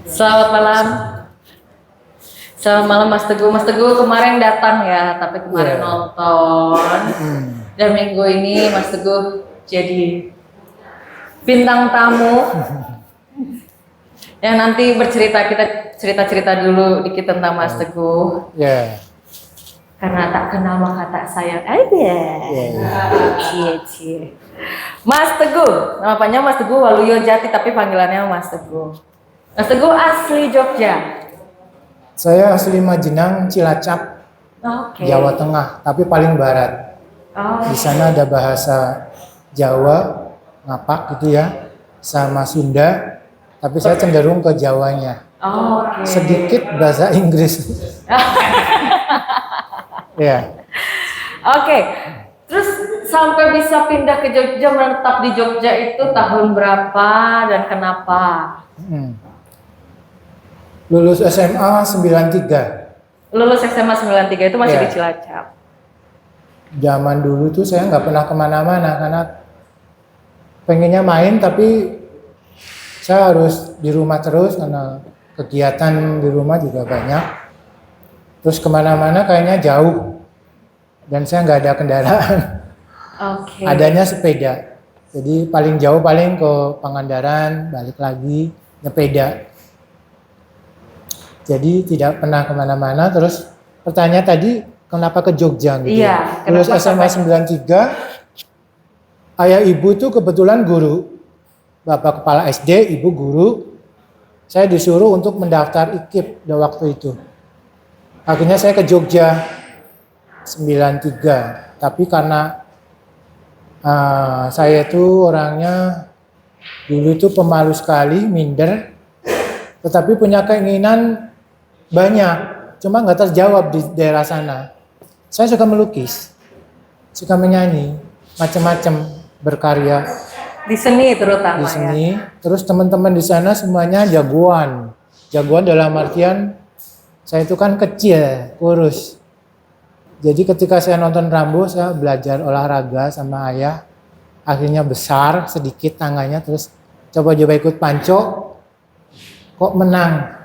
Selamat malam. Selamat malam Mas Teguh. Mas Teguh kemarin datang ya, tapi kemarin nonton. Dan minggu ini Mas Teguh jadi bintang tamu. Yang nanti bercerita, kita cerita-cerita dulu dikit tentang Mas Teguh. Karena tak kenal maka tak sayang aja. Cie. Mas Teguh, nama panjang Mas Teguh Waluyo Jati, tapi panggilannya Mas Teguh. Mas Teguh asli Jogja. Saya asli Majenang, Cilacap, Jawa Tengah, tapi paling barat. Di sana ada bahasa Jawa, ngapak gitu ya, sama Sunda, tapi saya cenderung ke Jawanya. Sedikit bahasa Inggris. Terus sampai bisa pindah ke Jogja, menetap di Jogja itu tahun berapa dan kenapa? Lulus SMA 93. Lulus SMA 93 itu masih di Cilacap. Zaman dulu tuh saya nggak pernah kemana-mana karena pengennya main, tapi saya harus di rumah terus karena kegiatan di rumah juga banyak. Terus kemana-mana kayaknya jauh dan saya nggak ada kendaraan. Adanya sepeda. Jadi paling jauh paling ke Pangandaran, balik lagi sepeda. Jadi tidak pernah kemana-mana. Terus pertanyaan tadi kenapa ke Jogja gitu? Iya. Lulus SMA 93, ayah ibu tuh kebetulan guru, bapak kepala SD, ibu guru. Saya disuruh untuk mendaftar IKIP pada waktu itu. Akhirnya saya ke Jogja 93. Tapi karena saya itu orangnya dulu itu pemalu sekali, minder, tetapi punya keinginan banyak, cuma nggak terjawab di daerah sana. Saya suka melukis, suka menyanyi, macam-macam, berkarya. Di seni terutama. Di seni. Terus teman-teman di sana semuanya jagoan. Jagoan dalam artian saya itu kan kecil, kurus. Jadi ketika saya nonton Rambo, saya belajar olahraga sama ayah. Akhirnya besar sedikit tangannya, terus coba-coba ikut panco, kok menang.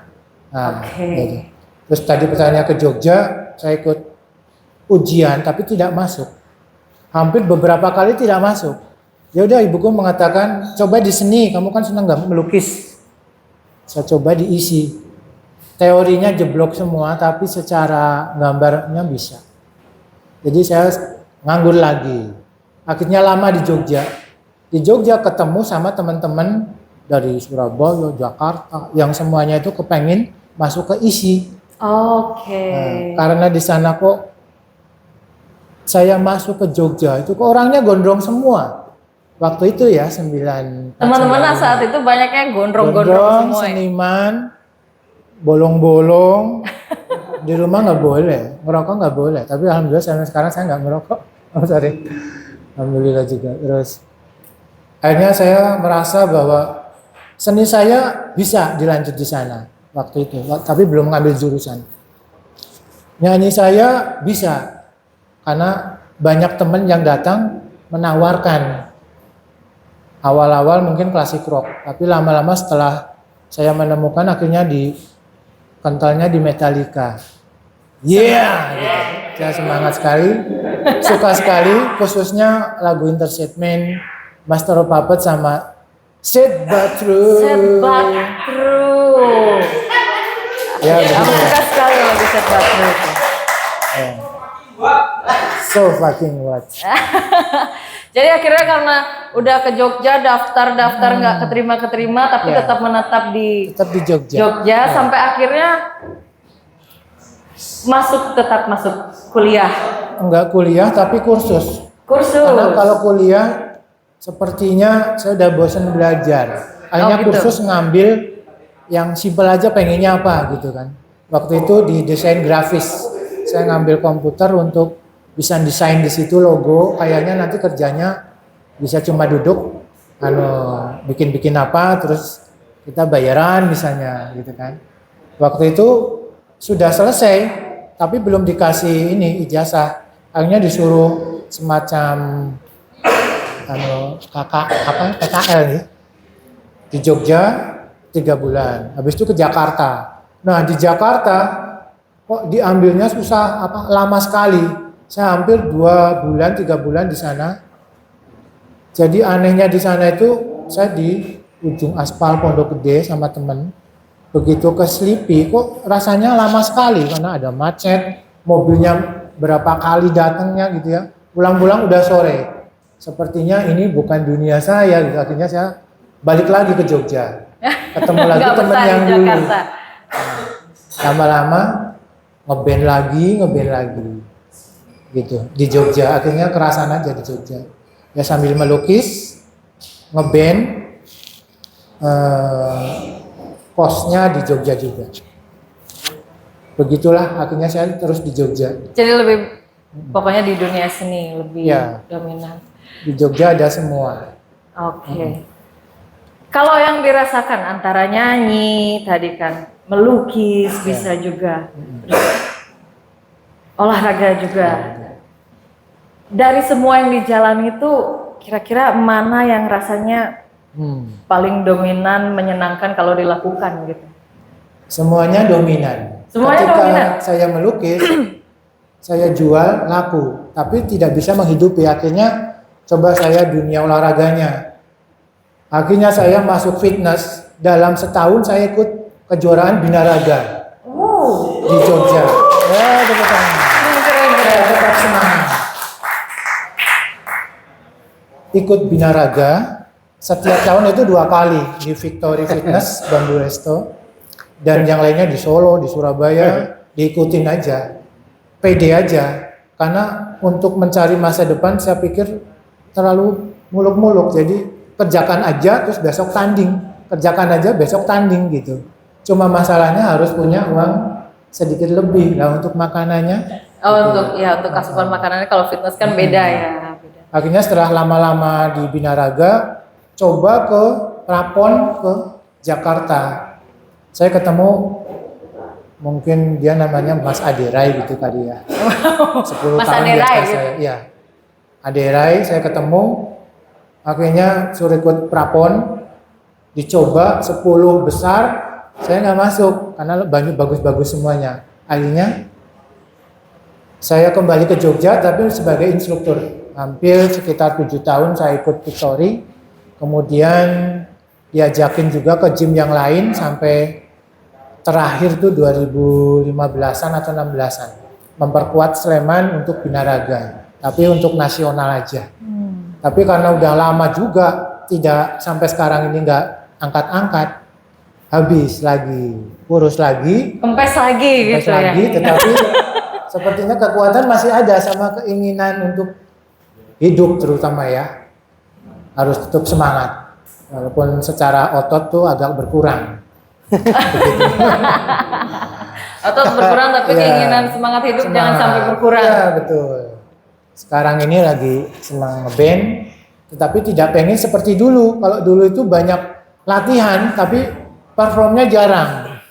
Gitu. Terus tadi pertanyaan ke Jogja, saya ikut ujian tapi tidak masuk. Hampir beberapa kali tidak masuk. Ya udah, ibuku mengatakan coba di seni, kamu kan senang nggak melukis. Saya coba diisi. Teorinya jeblok semua, tapi secara gambarnya bisa. Jadi saya nganggur lagi. Akhirnya lama di Jogja. Di Jogja ketemu sama teman-teman dari Surabaya, Jakarta, yang semuanya itu kepengen masuk ke ISI. Karena di sana kok saya masuk ke Jogja itu kok orangnya gondrong semua. Waktu itu ya 9. Teman-teman saat itu banyaknya gondrong-gondrong semua. Seniman, bolong-bolong. Di rumah nggak boleh, ngerokok nggak boleh. Tapi alhamdulillah sekarang saya nggak ngerokok. Alhamdulillah juga. Terus akhirnya saya merasa bahwa seni saya bisa dilanjut di sana waktu itu, tapi belum mengambil jurusan. Nyanyi saya bisa, karena banyak teman yang datang menawarkan. Awal-awal mungkin klasik rock, tapi lama-lama setelah saya menemukan akhirnya kentalnya di Metallica. Gitu. Saya semangat sekali, suka sekali, khususnya lagu Interstatement, Master of Puppets sama Sad But True. Aku suka sekali lagu Sad But True. So fucking what? Jadi akhirnya karena udah ke Jogja, daftar nggak keterima, tapi tetap menetap di Jogja. Sampai akhirnya tetap masuk kuliah. Enggak kuliah, tapi kursus. Karena kalau kuliah sepertinya saya udah bosan belajar. Akhirnya kursus ngambil yang simpel aja, pengennya apa gitu kan. Waktu itu di desain grafis. Saya ngambil komputer untuk bisa desain di situ logo. Kayaknya nanti kerjanya bisa cuma duduk, bikin apa, terus kita bayaran misalnya gitu kan. Waktu itu sudah selesai, tapi belum dikasih ijazah. Akhirnya disuruh semacam PKL nih di Jogja. 3 bulan. Habis itu ke Jakarta. Nah di Jakarta kok diambilnya susah, lama sekali. Saya hampir 2 bulan, 3 bulan di sana. Jadi anehnya di sana itu saya di ujung aspal Pondok Gede sama temen. Begitu ke Slipi kok rasanya lama sekali karena ada macet, mobilnya berapa kali datangnya gitu ya. Pulang-pulang udah sore. Sepertinya ini bukan dunia saya gitu. Akhirnya saya balik lagi ke Jogja. Ketemu lagi Nggak temen betah di yang dulu. Jakarta. Lama-lama ngeband lagi gitu di Jogja. Akhirnya kerasan aja di Jogja. Ya sambil melukis, ngeband, kosnya di Jogja juga. Begitulah akhirnya saya terus di Jogja. Jadi lebih pokoknya di dunia seni lebih Ya. dominan. Di Jogja ada semua. Oke. Kalau yang dirasakan antara nyanyi tadi kan, melukis bisa juga, terus olahraga juga. Dari semua yang dijalani itu kira-kira mana yang rasanya paling dominan, menyenangkan kalau dilakukan gitu? Semuanya dominan. Semuanya Ketika dominan? saya melukis, saya jual laku, tapi tidak bisa menghidupi. Akhirnya coba saya dunia olahraganya. Akhirnya saya masuk fitness. Dalam setahun saya ikut kejuaraan binaraga di Jogja. Ya, tepuk tangan. Saya tetap semangat. Ikut binaraga setiap tahun itu 2 kali di Victory Fitness Bambu Resto dan yang lainnya di Solo, di Surabaya. Diikutin aja, pede aja. Karena untuk mencari masa depan saya pikir terlalu muluk-muluk. Jadi kerjakan aja terus besok tanding, kerjakan aja besok tanding gitu. Cuma masalahnya harus punya uang sedikit lebih lah untuk makanannya. Oh, untuk asupan makanannya kalau fitness kan beda ya. Beda. Akhirnya setelah lama-lama di binaraga, coba ke Prapon ke Jakarta. Saya ketemu mungkin dia namanya Mas Aderai gitu tadi ya. 10 Mas tahun di Aderai atas gitu. saya. Iya. Aderai saya ketemu. Akhirnya suruh ikut Prapon, dicoba 10 besar, saya nggak masuk karena banyak bagus-bagus semuanya. Akhirnya saya kembali ke Jogja tapi sebagai instruktur. Hampir sekitar 7 tahun saya ikut Victory, kemudian diajakin juga ke gym yang lain sampai terakhir tuh 2015-an atau 16-an. Memperkuat Sleman untuk binaraga, tapi untuk nasional aja. Tapi karena udah lama juga tidak sampai sekarang ini nggak angkat-angkat, habis lagi, kurus lagi, Kempes lagi gitu lagi, ya. tetapi sepertinya kekuatan masih ada sama keinginan untuk hidup terutama ya, harus tetap semangat, walaupun secara otot tuh agak berkurang. Otot berkurang tapi Ya, keinginan semangat hidup jangan sampai berkurang. Ya betul. Sekarang ini lagi senang ngeband, tetapi tidak pengen seperti dulu. Kalau dulu itu banyak latihan, tapi performnya jarang.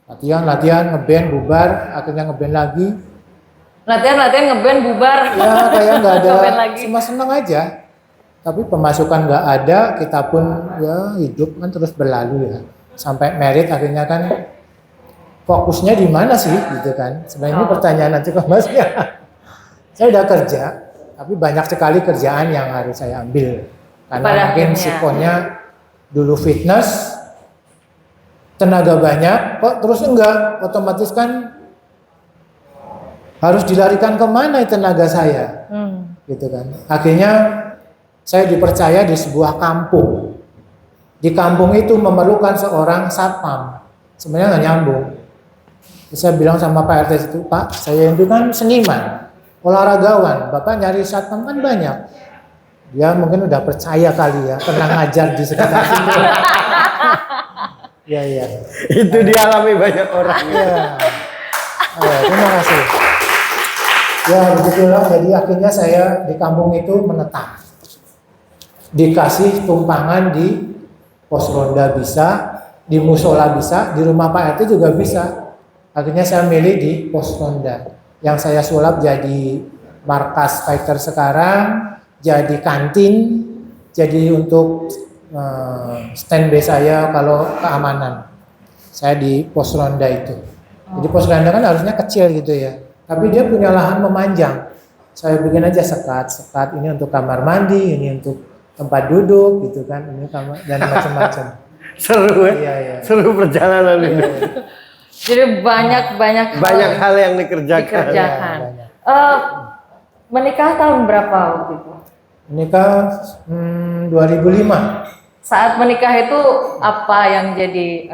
Latihan, ngeband, bubar, akhirnya ngeband lagi. Latihan ngeband bubar. Ya kayak nggak ada, Ngeband lagi. cuma senang aja. Tapi pemasukan nggak ada, kita pun ya hidup kan terus berlalu ya. Sampai merit akhirnya kan fokusnya di mana sih gitu kan. Sebenarnya ini pertanyaan nanti ke Mas ya. Saya udah kerja, tapi banyak sekali kerjaan yang harus saya ambil. Karena Pada mungkin akhirnya. sikonnya dulu fitness, tenaga banyak, kok terus enggak, otomatis kan harus dilarikan kemana tenaga saya, gitu kan. Akhirnya saya dipercaya di sebuah kampung. Di kampung itu memerlukan seorang satpam. Sebenarnya nggak nyambung. Terus saya bilang sama Pak RT itu, Pak, saya itu kan seniman, olahragawan, Bapak nyari satpam kan banyak. Dia mungkin udah percaya kali ya, pernah ngajar di sekitar sini. Iya. Itu dialami banyak orang. Iya. Terima kasih. Ya begitulah, jadi akhirnya saya di kampung itu menetap. Dikasih tumpangan di pos ronda bisa, di musola bisa, di rumah Pak RT juga bisa. Akhirnya saya milih di pos ronda. Yang saya sulap jadi markas fighter sekarang, jadi kantin, jadi untuk standby saya kalau keamanan. Saya di pos ronda itu. Jadi pos ronda kan harusnya kecil gitu ya. Tapi dia punya lahan memanjang. Saya bikin aja sekat ini untuk kamar mandi, ini untuk tempat duduk gitu kan, ini kamar dan macam-macam. Seru ya? Iya. Seru perjalanan ini. Jadi banyak Hal yang dikerjakan. dikerjakan. Banyak. Menikah tahun berapa waktu itu? Menikah 2005. Saat menikah itu apa yang jadi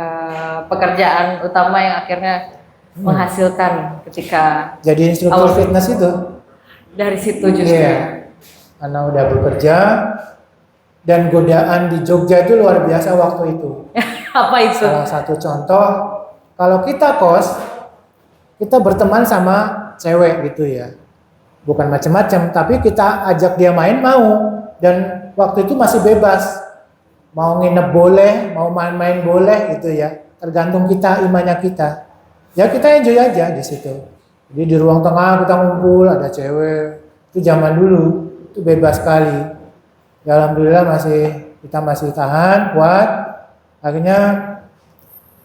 pekerjaan utama yang akhirnya menghasilkan ketika Jadi instruktur fitness itu. dari situ justru? Iya. Karena udah bekerja dan godaan di Jogja itu luar biasa waktu itu. Apa itu? Salah satu contoh, kalau kita kos, kita berteman sama cewek gitu ya. Bukan macam-macam, tapi kita ajak dia main mau. Dan waktu itu masih bebas. Mau nginep boleh, mau main-main boleh gitu ya. Tergantung kita, imannya kita. Ya kita enjoy aja di situ. Jadi di ruang tengah kita ngumpul, ada cewek. Itu zaman dulu, itu bebas sekali. Ya alhamdulillah kita masih tahan, kuat. Akhirnya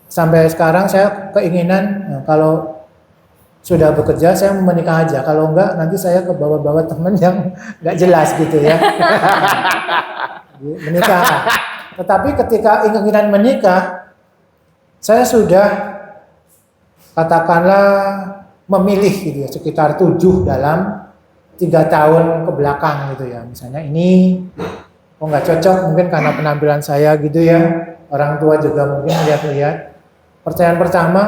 sampai sekarang saya keinginan kalau sudah bekerja saya mau menikah aja. Kalau enggak nanti saya ke bawah-bawah teman yang enggak jelas gitu ya. Menikah. Tetapi ketika keinginan menikah, saya sudah katakanlah memilih gitu ya, sekitar 7 dalam 3 tahun ke belakang gitu ya. Misalnya ini kok nggak cocok mungkin karena penampilan saya gitu ya. Orang tua juga mungkin lihat-lihat. Pertanyaan pertama,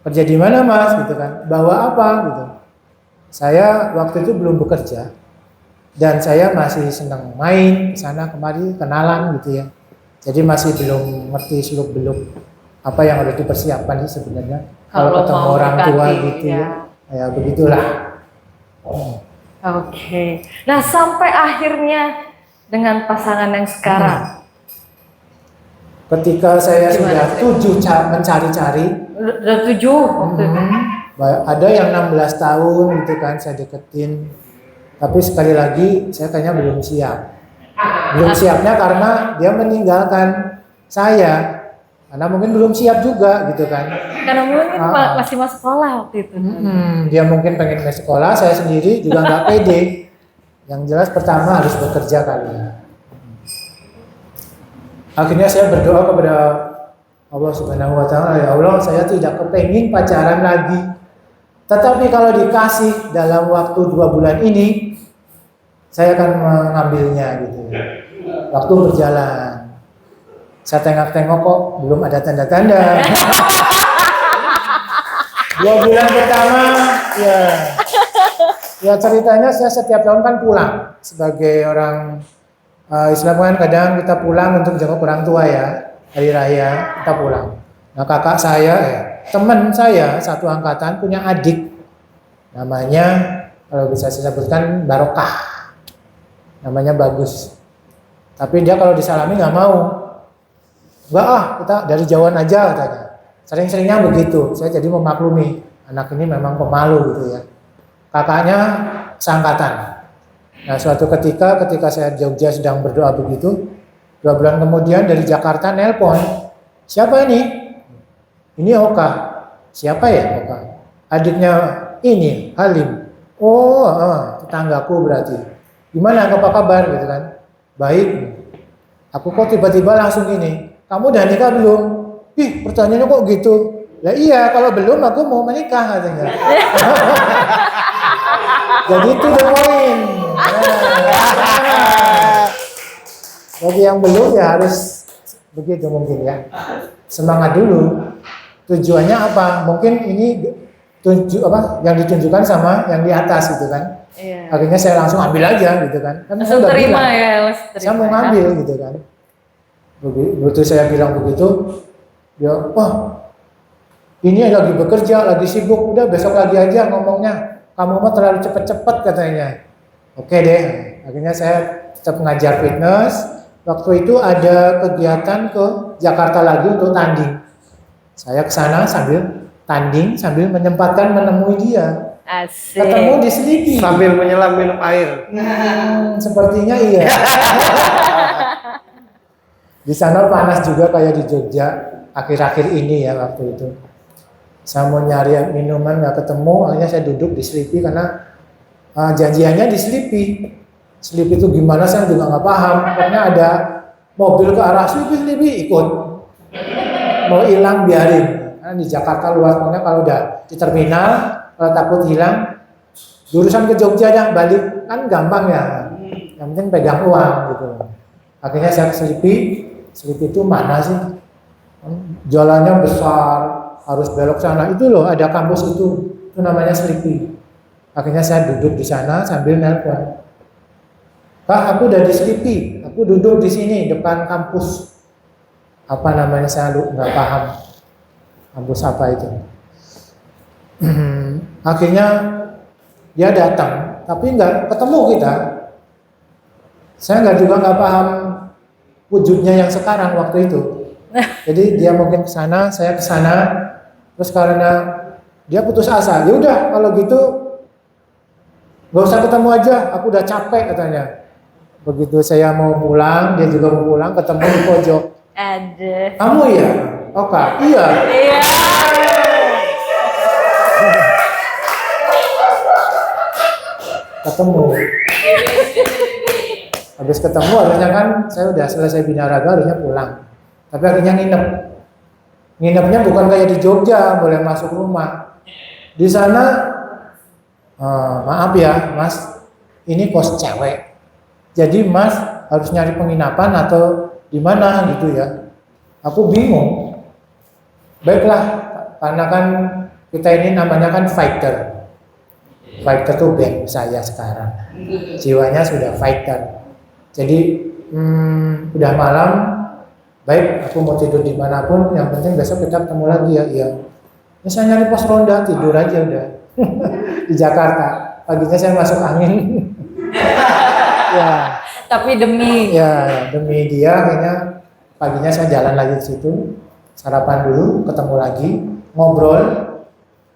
kerja di mana mas gitu kan, bawa apa gitu. Saya waktu itu belum bekerja dan saya masih senang main kesana kemari, kenalan gitu ya. Jadi masih belum ngerti seluk-beluk apa yang harus dipersiapkan sih sebenarnya kalau ketemu orang tua gitu ya. Ya begitulah. Oke. Nah sampai akhirnya dengan pasangan yang sekarang. Ketika saya sudah 7 mencari-cari, Udah 7 waktu itu. ada yang 16 tahun gitu kan saya deketin. Tapi sekali lagi saya kayaknya belum siap. Belum siapnya karena dia meninggalkan saya. Karena mungkin belum siap juga gitu kan. Karena mungkin masih masuk sekolah waktu itu. Dia mungkin pengen ke sekolah, saya sendiri juga nggak pede. Yang jelas pertama harus bekerja kali ya. Akhirnya saya berdoa kepada Allah Subhanahu wa Ta'ala, ya Allah, saya tidak kepengin pacaran lagi. Tetapi kalau dikasih dalam waktu 2 bulan ini, saya akan mengambilnya gitu. Waktu berjalan, saya tengok-tengok kok belum ada tanda-tanda. 2 bulan pertama, ya ceritanya saya setiap tahun kan pulang sebagai orang Islam kan kadang kita pulang untuk jenguk orang tua ya, hari raya kita pulang. Nah kakak saya, teman saya satu angkatan punya adik, namanya kalau bisa saya sebutkan Barokah, namanya bagus. Tapi dia kalau disalami nggak mau, enggak kita dari jauhan aja katanya. Sering-seringnya begitu, saya jadi memaklumi anak ini memang pemalu gitu ya. Kakaknya seangkatan. Nah suatu ketika saya di Jogja sedang berdoa begitu, 2 bulan kemudian dari Jakarta nelpon, siapa ini? Ini Oka. Siapa ya Oka? Adiknya ini Halim. Oh, tetanggaku berarti. Gimana apa kabar gitu kan? Baik. Aku kok tiba-tiba langsung ini. Kamu udah nikah belum? Ih, pertanyaannya kok gitu? Lah iya, kalau belum aku mau menikah katanya. Jadi itu the point. Bagi yang belum ya harus begitu mungkin ya. Semangat dulu. Tujuannya apa? Mungkin ini yang ditunjukkan sama yang di atas gitu kan. Iya. Akhirnya saya langsung ambil aja gitu kan. Langsung terima ya, saya mau ngambil gitu kan. Begitu saya bilang begitu, dia, ini lagi bekerja, lagi sibuk, udah besok lagi aja ngomongnya. Kamu mah terlalu cepet-cepet katanya. Oke deh, akhirnya saya tetap ngajar fitness. Waktu itu ada kegiatan ke Jakarta lagi untuk tanding. Saya ke sana sambil tanding, sambil menyempatkan menemui dia. Asik. Ketemu di Selipi. Sambil menyelam minum air. Sepertinya iya. Di sana panas juga kayak di Jogja akhir-akhir ini ya waktu itu. Saya mau nyari minuman nggak ketemu, akhirnya saya duduk di Sleepy karena janjiannya di Sleepy. Sleepy itu gimana saya juga nggak paham. Pokoknya ada mobil ke arah Sleepy ikut. Mau hilang biarin. Karena di Jakarta luas, pokoknya kalau udah di terminal, kalau takut hilang, jurusan ke Jogja dah balik kan gampang ya. Yang penting pegang uang gitu. Akhirnya saya ke Sleepy. Sleepy itu mana sih? Jalannya besar, harus belok sana. Itu loh ada kampus itu namanya Sleepy. Akhirnya saya duduk di sana sambil nelpon. Pak, aku udah di Sleepy. Aku duduk di sini depan kampus. Apa namanya saya nggak paham. Kampus apa itu? Akhirnya dia datang, tapi nggak ketemu kita. Saya nggak paham wujudnya yang sekarang waktu itu. Jadi dia mungkin ke sana, saya ke sana. Terus karena dia putus asa, ya udah kalau gitu nggak usah ketemu aja. Aku udah capek katanya. Begitu saya mau pulang, dia juga mau pulang, ketemu di pojok. Ada. Kamu ya? Oke, iya. Iya. Ketemu. Habis ketemu harusnya kan saya udah selesai binaraga harusnya pulang. Tapi akhirnya nginep. Nginepnya bukan kayak di Jogja, boleh masuk rumah. Di sana, maaf ya Mas, ini kos cewek. Jadi Mas harus nyari penginapan atau di mana gitu ya. Aku bingung. Baiklah, karena kan kita ini namanya kan fighter. Fighter tuh band saya sekarang. Jiwanya sudah fighter. Jadi udah malam, baik aku mau tidur dimanapun, yang penting besok kita ketemu lagi ya. Iya. Saya nyari pos ronda, tidur aja udah di Jakarta. Paginya saya masuk angin. Ya. Tapi demi Demi dia, akhirnya paginya saya jalan lagi ke situ, sarapan dulu, ketemu lagi, ngobrol.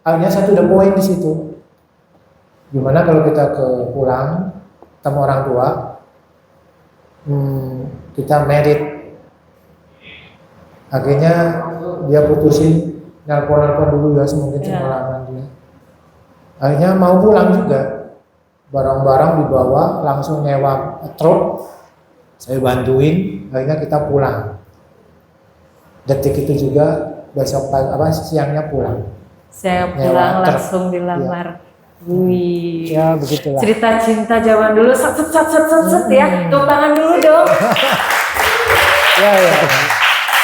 Akhirnya satu udah poin di situ. Gimana kalau kita pulang, ketemu orang tua, kita merit. Akhirnya dia putusin, nelpon dulu ya, mungkin semalam dia. Akhirnya mau pulang juga. Barang-barang dibawa, langsung nyewa truk, saya bantuin, akhirnya kita pulang. Detik itu juga besok siangnya pulang. saya pulang langsung dilamar. Wih. Ya begitulah. Cerita cinta zaman dulu, set ya. Tepuk tangan dulu dong. Ya.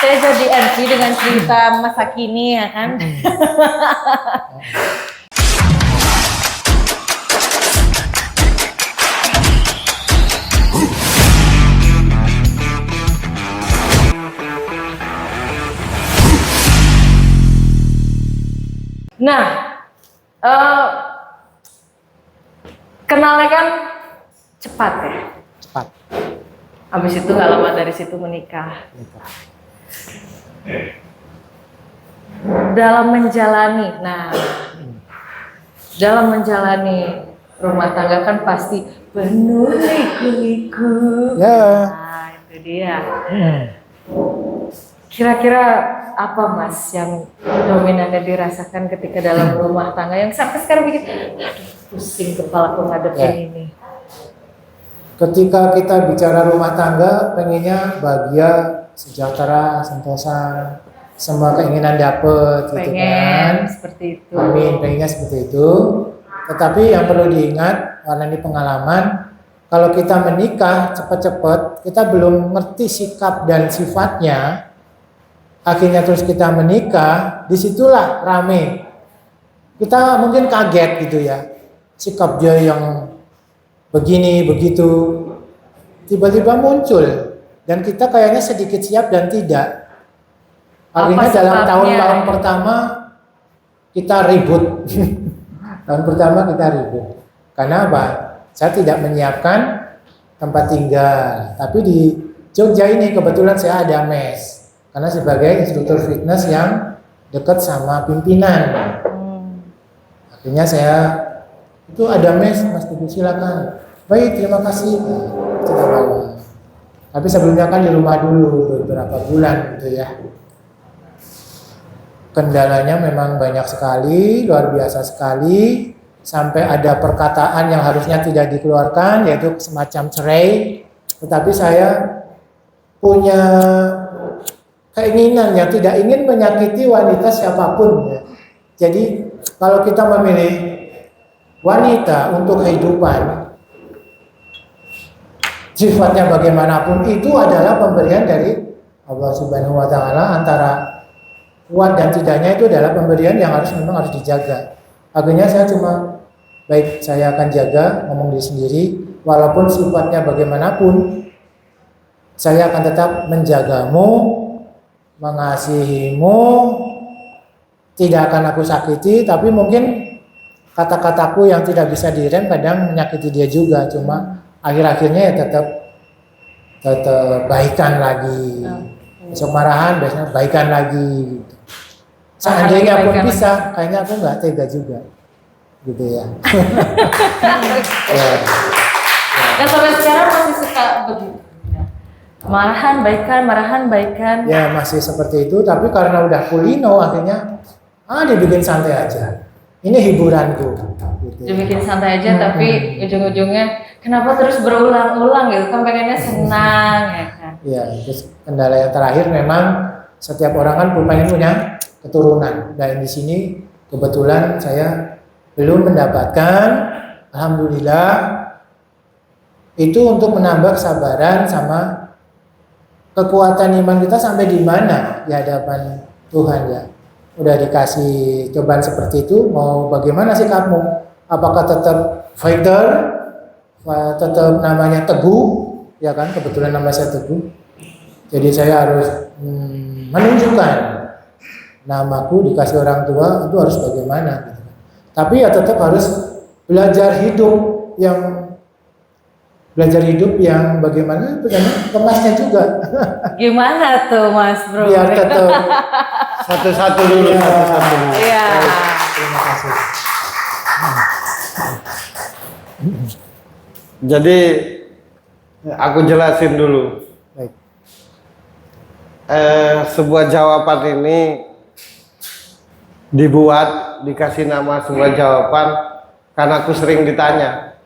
Saya jadi MC dengan cerita masa kini ya kan. Nah, kenalnya kan cepat ya. Cepat. Habis itu nggak lama dari situ menikah. Dalam menjalani rumah tangga kan pasti penuh liku-liku. Ya. Nah, itu dia. Kira-kira apa Mas yang dominannya dirasakan ketika dalam rumah tangga yang sampai sekarang bikin pusing kepala aku ngadepin ini. Ketika kita bicara rumah tangga, pengennya bahagia, sejahtera, sentosa, semua keinginan dapet gitu kan. Seperti itu. Amin, pengennya seperti itu. Tetapi yang perlu diingat, karena ini pengalaman, kalau kita menikah cepat-cepat, kita belum ngerti sikap dan sifatnya, akhirnya terus kita menikah, disitulah rame. Kita mungkin kaget gitu ya, sikap dia yang begini, begitu, tiba-tiba muncul. Dan kita kayaknya sedikit siap dan tidak. Akhirnya dalam tahun-tahun pertama, kita ribut. Tahun pertama kita ribut. Karena apa? Saya tidak menyiapkan tempat tinggal. Tapi di Jogja ini kebetulan saya ada mes. Karena sebagai instruktur fitness yang dekat sama pimpinan. Akhirnya saya, itu ada mes, Mas Teguh silakan. Baik, terima kasih. Kita bawa. Tapi sebelumnya kan di rumah dulu beberapa bulan gitu ya. Kendalanya memang banyak sekali, luar biasa sekali, sampai ada perkataan yang harusnya tidak dikeluarkan, yaitu semacam cerai. Tetapi saya punya keinginan yang tidak ingin menyakiti wanita siapapun ya. Jadi kalau kita memilih wanita untuk kehidupan, sifatnya bagaimanapun itu adalah pemberian dari Allah Subhanahu wa taala. Antara kuat dan tidaknya itu adalah pemberian yang memang harus dijaga. Akhirnya saya cuma baik saya akan jaga, ngomong diri sendiri, walaupun sifatnya bagaimanapun, saya akan tetap menjagamu, mengasihimu, tidak akan aku sakiti, tapi mungkin kata-kataku yang tidak bisa direm kadang menyakiti dia juga, cuma akhir-akhirnya ya tetap baikan lagi. Besok marahan, biasanya baikan lagi gitu. Seandainya pun bisa, kayaknya aku nggak tega juga, gitu ya. Dan sampai sekarang masih suka begitu. Marahan baikan. Ya masih seperti itu, tapi karena udah kulino akhirnya dibikin santai aja. Ini hiburanku. Gitu. Dibikin santai aja, tapi ujung-ujungnya kenapa terus berulang-ulang gitu? Kan pengennya senang ya kan. Ya, terus kendala yang terakhir memang setiap orang kan pengen punya keturunan. Dan di sini kebetulan saya belum mendapatkan. Alhamdulillah itu untuk menambah kesabaran sama kekuatan iman kita sampai di mana di hadapan Tuhan ya. Udah dikasih cobaan seperti itu, mau bagaimana sikapmu? Apakah tetap fighter, tetap namanya teguh, ya kan? Kebetulan nama saya Teguh. Jadi saya harus menunjukkan namaku dikasih orang tua itu harus bagaimana. Gitu. Tapi ya tetap harus belajar hidup yang bagaimana kemasnya juga. Gimana tuh Mas Bro? Biar tetap Satu-satu dulu. Iya. Terima kasih. Jadi aku jelasin dulu. Baik. Sebuah jawaban ini dibuat, dikasih nama sebuah jawaban karena aku sering ditanya.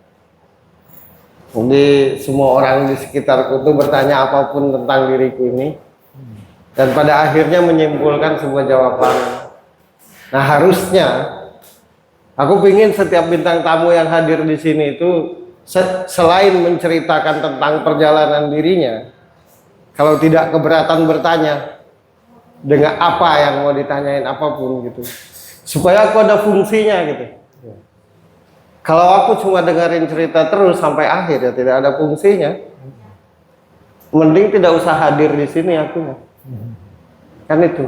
Jadi semua orang di sekitarku itu bertanya apapun tentang diriku ini, dan pada akhirnya menyimpulkan sebuah jawaban. Nah harusnya aku ingin setiap bintang tamu yang hadir di sini itu selain menceritakan tentang perjalanan dirinya, kalau tidak keberatan bertanya dengan apa yang mau ditanyain apapun gitu, supaya aku ada fungsinya gitu. Kalau aku cuma dengerin cerita terus sampai akhir ya tidak ada fungsinya, mending tidak usah hadir di sini aku. Kan itu.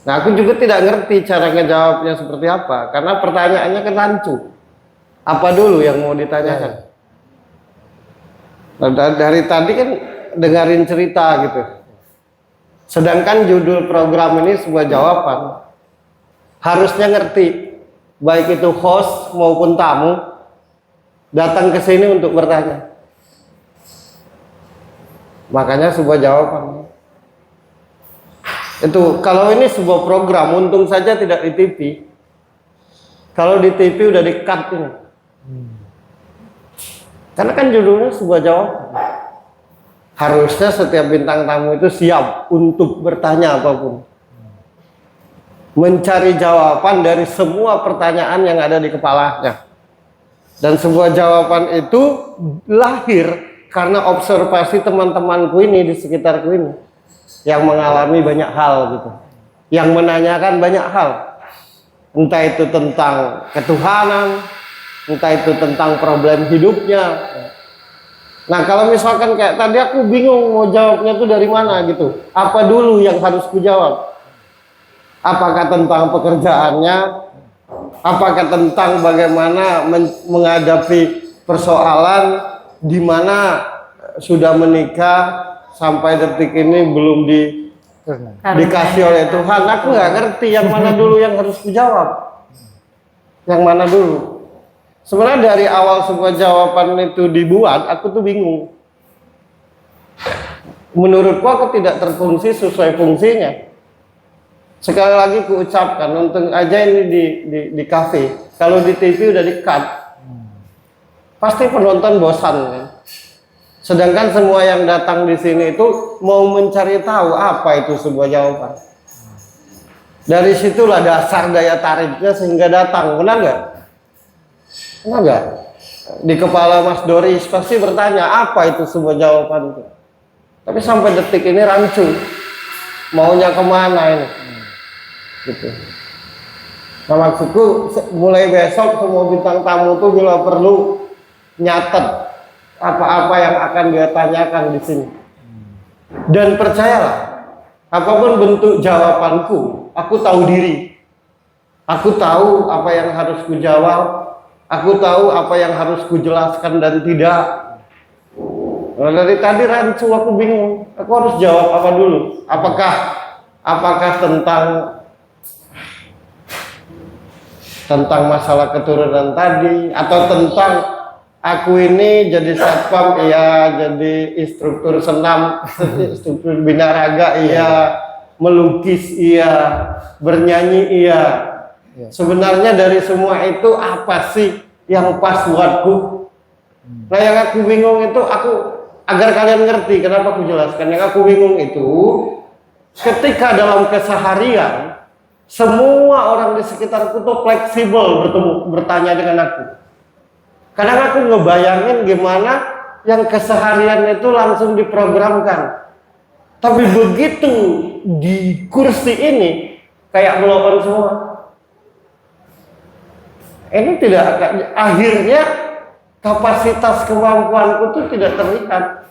Nah aku juga tidak ngerti cara ngejawabnya seperti apa, karena pertanyaannya kan rancu. Apa dulu yang mau ditanyakan? Nah, dari tadi kan dengerin cerita gitu. Sedangkan judul program ini sebuah jawaban. Harusnya ngerti, baik itu host maupun tamu datang ke sini untuk bertanya. Makanya sebuah jawaban. Itu kalau ini sebuah program, untung saja tidak di TV. Kalau di TV udah di-cut ini. Karena kan judulnya sebuah jawaban. Harusnya setiap bintang tamu itu siap untuk bertanya apapun. Mencari jawaban dari semua pertanyaan yang ada di kepalanya. Dan sebuah jawaban itu lahir karena observasi teman-temanku ini di sekitarku ini. Yang mengalami banyak hal gitu. Yang menanyakan banyak hal. Entah itu tentang ketuhanan, entah itu tentang problem hidupnya. Nah kalau misalkan kayak tadi aku bingung mau jawabnya tuh dari mana gitu. Apa dulu yang harus kujawab? Apakah tentang pekerjaannya? Apakah tentang bagaimana menghadapi persoalan di mana sudah menikah sampai detik ini belum dikasih oleh Tuhan? Aku nggak ngerti yang mana dulu yang harus kujawab. Yang mana dulu? Sebenarnya dari awal sebuah jawaban itu dibuat, aku tuh bingung. Menurutku aku tidak terfungsi sesuai fungsinya. Sekali lagi kuucapkan, nonton aja ini di kafe. Kalau di TV udah di-cut, pasti penonton bosan kan. Sedangkan semua yang datang di sini itu mau mencari tahu apa itu sebuah jawaban. Dari situlah dasar daya tariknya sehingga datang, benar nggak? Benar nggak? Di kepala Mas Doris pasti bertanya apa itu sebuah jawaban itu. Tapi sampai detik ini rancu, maunya kemana ini? Gitu. Nah maksudku mulai besok semua bintang tamu tuh bila perlu nyatet apa-apa yang akan dia tanyakan di sini. Dan percayalah, apapun bentuk jawabanku, aku tahu diri. Aku tahu apa yang harus kujawab, aku tahu apa yang harus kujelaskan dan tidak. Nah, dari tadi rancu, aku bingung. Aku harus jawab apa dulu? Apakah tentang masalah keturunan tadi, atau tentang aku ini jadi satpam, iya, jadi instruktur senam, instruktur binaraga, iya, melukis, iya, bernyanyi, iya. Sebenarnya dari semua itu apa sih yang pas buatku? Nah yang aku bingung itu, agar kalian ngerti kenapa aku jelaskan, yang aku bingung itu ketika dalam keseharian semua orang di sekitarku tuh fleksibel bertanya dengan aku. Kadang aku ngebayangin gimana yang keseharian itu langsung diprogramkan. Tapi begitu di kursi ini kayak blow on semua. Ini tidak akan, akhirnya kapasitas kemampuanku tuh tidak terlihat.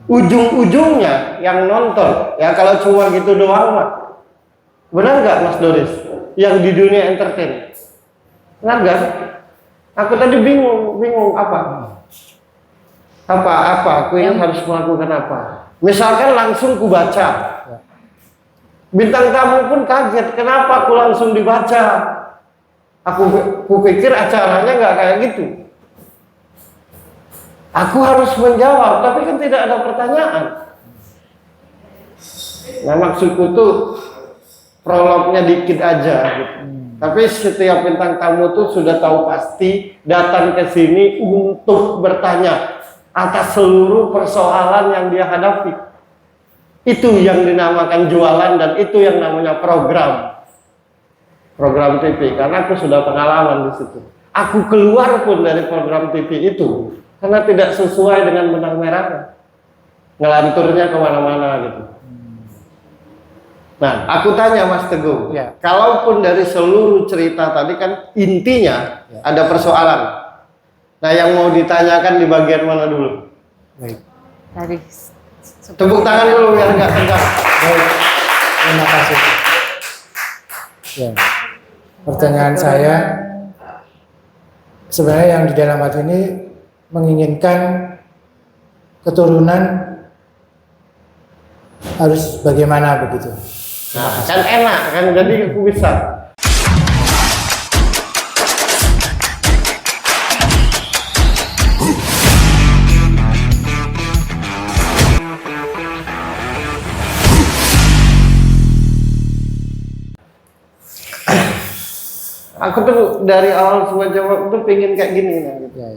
Ujung-ujungnya yang nonton, ya kalau cuma gitu doang mah. Benar nggak Mas Doris? Yang di dunia entertain. Benar nggak? Aku tadi bingung apa? Aku ini harus melakukan apa? Misalkan langsung ku baca. Bintang tamu pun kaget, kenapa aku langsung dibaca? Aku pikir acaranya nggak kayak gitu. Aku harus menjawab, tapi kan tidak ada pertanyaan. Nah maksudku tuh prolognya dikit aja gitu. Tapi setiap bintang tamu tuh sudah tahu pasti datang ke sini untuk bertanya atas seluruh persoalan yang dia hadapi. Itu yang dinamakan jualan dan itu yang namanya program TV, karena aku sudah pengalaman di situ. Aku keluar pun dari program TV itu karena tidak sesuai dengan benang merahnya, ngelanturnya kemana-mana gitu. Nah, aku tanya Mas Teguh, kalaupun dari seluruh cerita tadi kan intinya ada persoalan. Nah, yang mau ditanyakan di bagian mana dulu? Baik. Tadi Tepuk tangan dulu biar nggak tegang. Baik. Terima kasih. Ya. Pertanyaan saya, sebenarnya yang di dalam hati ini menginginkan keturunan harus bagaimana begitu. Nah, kan enak kan, jadi aku bisa. Aku tuh dari awal semua jawab tuh pengen kayak gini nah, gitu. Ya.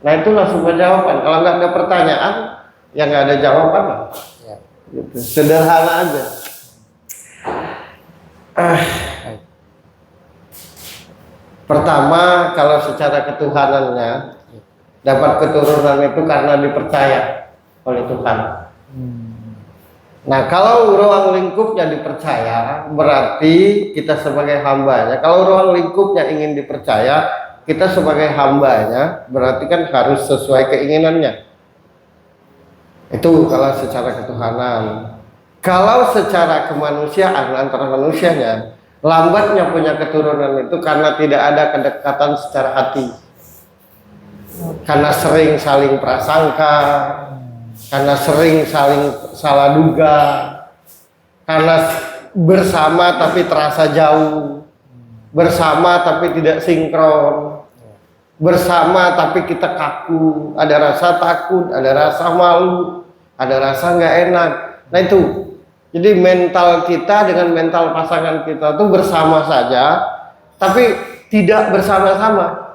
Nah itulah semua jawaban. Kalau nggak ada pertanyaan, ya nggak ada jawaban lah. Ya. Gitu. Sederhana aja. Pertama, kalau secara ketuhanannya dapat keturunan itu karena dipercaya oleh Tuhan. Nah, kalau ruang lingkupnya dipercaya, berarti kita sebagai hambanya. Kalau ruang lingkupnya ingin dipercaya, kita sebagai hambanya, berarti kan harus sesuai keinginannya. Itu kalau secara ketuhanan. Kalau secara kemanusiaan antara manusianya, lambatnya punya keturunan itu karena tidak ada kedekatan secara hati. Karena sering saling prasangka, karena sering saling salah duga, karena bersama tapi terasa jauh, bersama tapi tidak sinkron, bersama tapi kita kaku, ada rasa takut, ada rasa malu, ada rasa nggak enak. Nah itu, jadi mental kita dengan mental pasangan kita tuh bersama saja, tapi tidak bersama-sama.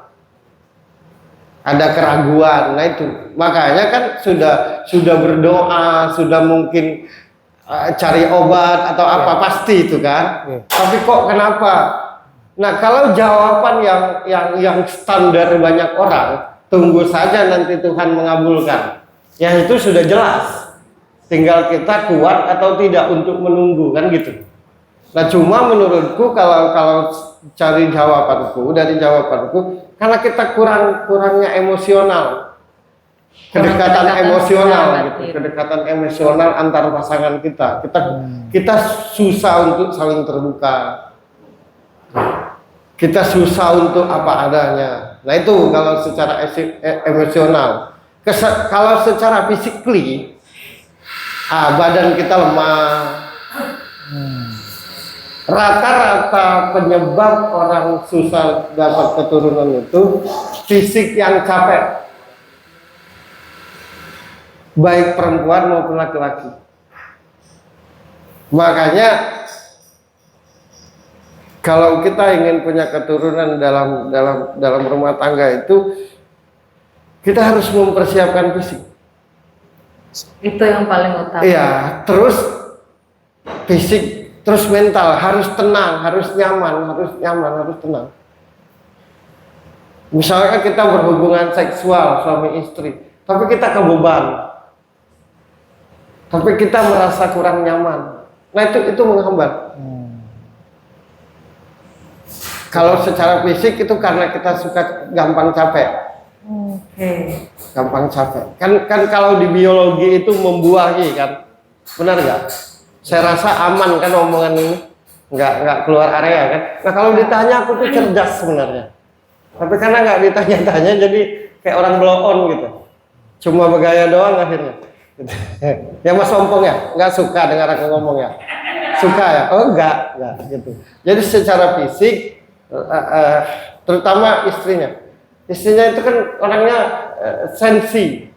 Ada keraguan, nah itu makanya kan sudah berdoa, sudah mungkin cari obat atau apa pasti itu kan. Tapi kok kenapa? Nah kalau jawaban yang standar banyak orang, tunggu saja nanti Tuhan mengabulkan. Ya itu sudah jelas. Tinggal kita kuat atau tidak untuk menunggu kan gitu. Nah cuma menurutku kalau cari dari jawabanku, karena kita kurangnya emosional, kedekatan emosional gitu, kedekatan emosional antar pasangan kita. Kita susah untuk saling terbuka. Kita susah untuk apa adanya. Nah itu kalau secara emosional. Kalau secara physically, badan kita lemah. Rata-rata penyebab orang susah dapat keturunan itu fisik yang capek, baik perempuan maupun laki-laki. Makanya kalau kita ingin punya keturunan dalam rumah tangga itu, kita harus mempersiapkan fisik. Itu yang paling utama. Iya, terus fisik. Terus mental, harus tenang, harus nyaman, harus tenang. Misalnya kita berhubungan seksual suami istri, tapi kita kebeban, tapi kita merasa kurang nyaman. Nah itu menghambat. Kalau secara fisik itu karena kita suka gampang capek. Gampang capek. Kan kalau di biologi itu membuahi kan, benar nggak? Saya rasa aman kan omongan ini, nggak keluar area kan. Nah kalau ditanya aku tuh cerdas sebenarnya, tapi karena nggak ditanya-tanya jadi kayak orang blow on gitu, cuma bergaya doang akhirnya. Ya Mas Ompong ya, nggak suka dengar aku ngomong ya? Suka ya? Oh enggak gitu. Jadi secara fisik, terutama istrinya itu kan orangnya sensi,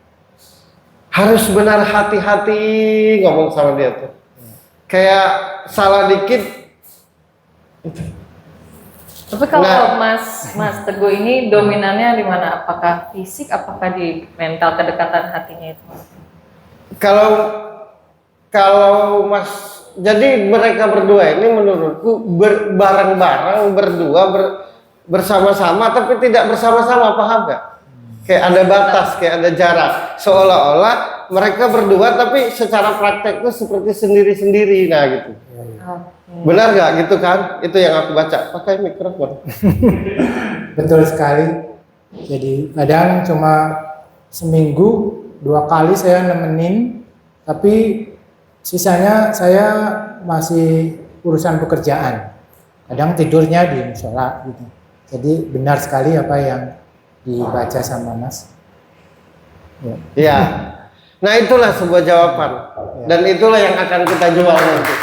harus benar hati-hati ngomong sama dia tuh. Kayak salah dikit. Tapi kalau Mas Teguh ini dominannya di mana? Apakah fisik, apakah di mental kedekatan hatinya itu? Kalau Mas, jadi mereka berdua ini menurutku bareng-bareng berdua bersama-sama, tapi tidak bersama-sama, paham gak? Kayak ada batas, kayak ada jarak, seolah-olah mereka berdua tapi secara praktek itu seperti sendiri-sendiri, nah gitu. Benar nggak gitu kan? Itu yang aku baca. Pakai mikrofon. Betul sekali. Jadi kadang cuma seminggu 2 kali saya nemenin, tapi sisanya saya masih urusan pekerjaan. Kadang tidurnya di musola gitu. Jadi benar sekali apa yang dibaca sama Mas. Iya. Nah itulah sebuah jawaban, dan itulah yang akan kita jual nanti.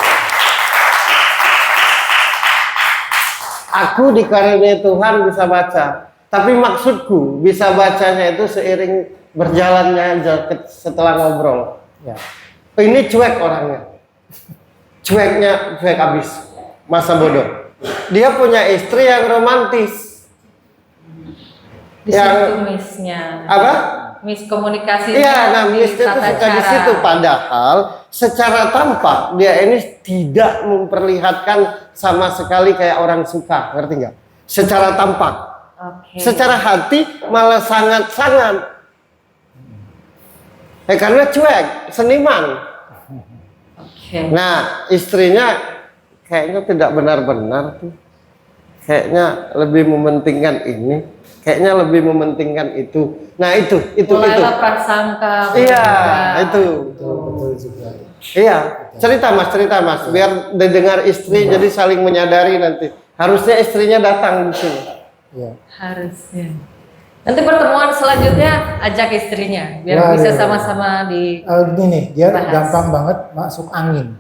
Aku dikaruniai Tuhan bisa baca, tapi maksudku bisa bacanya itu seiring berjalannya setelah ngobrol. Ya. Ini cuek orangnya, cuek abis, masa bodoh. Dia punya istri yang romantis. Di situ miss-nya. Apa? Miskomunikasi. Iya, nah miss itu suka di situ. Padahal secara tampak dia ini tidak memperlihatkan sama sekali kayak orang suka, ngerti nggak? Secara tampak. Secara hati malah sangat-sangat. Karena cuek, seniman. Nah, istrinya kayaknya tidak benar-benar tuh. Kayaknya lebih mementingkan ini. Kayaknya lebih mementingkan itu. Nah itu. Mulailah prasangka. Iya, itu. Betul juga. Iya, cerita mas, biar didengar istri jadi saling menyadari nanti. Harusnya istrinya datang di sini. Iya. Harusnya. Nanti pertemuan selanjutnya ajak istrinya, biar bisa sama-sama di. Gini, dia gampang banget masuk angin.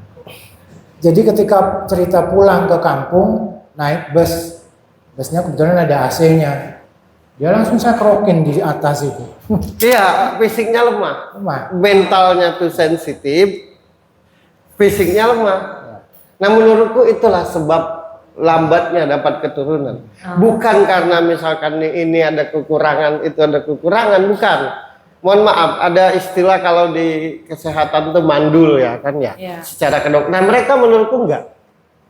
Jadi ketika cerita pulang ke kampung, naik busnya kebetulan ada AC-nya. Dia langsung saya kerokin di atas itu. Iya, fisiknya lemah. Mentalnya tuh sensitif, fisiknya lemah. Nah menurutku itulah sebab lambatnya dapat keturunan. Bukan karena misalkan ini ada kekurangan, itu ada kekurangan, bukan. Mohon maaf, ada istilah kalau di kesehatan tuh mandul ya kan ya. Secara kedok. Nah mereka menurutku enggak.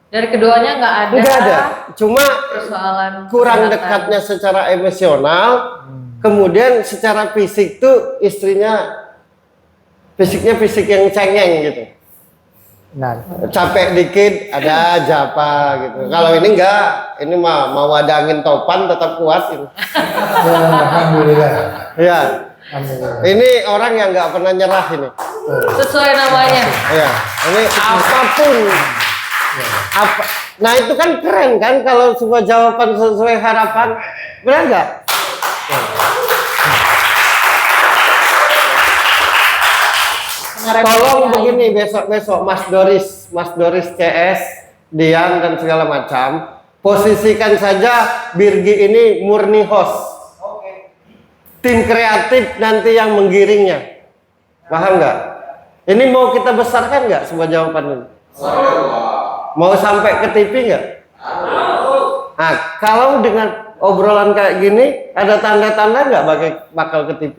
Dari keduanya nggak ada. Nggak ada. Cuma persoalan kurang kesehatan. Dekatnya secara emosional. Kemudian secara fisik tuh istrinya fisiknya fisik yang cengeng gitu. Nah, capek dikit ada aja apa gitu. Kalau ini enggak, ini mah mau ada angin topan tetap kuat ini. Ya, alhamdulillah. Ya. Ini orang yang nggak pernah nyerah ini. Sesuai namanya. Ya. Ini apapun. Apa? Nah itu kan keren kan kalau semua jawaban sesuai harapan, benar nggak? Tolong begini besok Mas Doris CS, Dian dan segala macam, posisikan saja Birgi ini murni host. Tim kreatif nanti yang menggiringnya, paham nggak? Ini mau kita besarkan nggak semua jawaban ini? Mau sampai ke TV nggak? Nah, kalau dengan obrolan kayak gini ada tanda-tanda nggak bakal ke TV?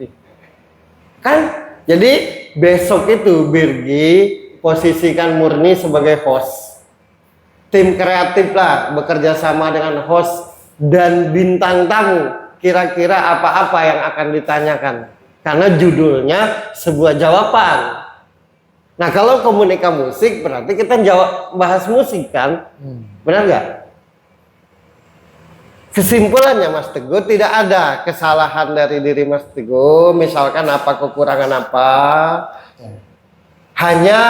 Kan? Jadi besok itu Birgi posisikan murni sebagai host. Tim kreatif lah bekerja sama dengan host dan bintang tamu. Kira-kira apa-apa yang akan ditanyakan? Karena judulnya sebuah jawaban. Nah kalau komunika musik berarti kita bahas musik kan, benar nggak? Kesimpulannya Mas Teguh tidak ada kesalahan dari diri Mas Teguh, misalkan apa kekurangan apa, hanya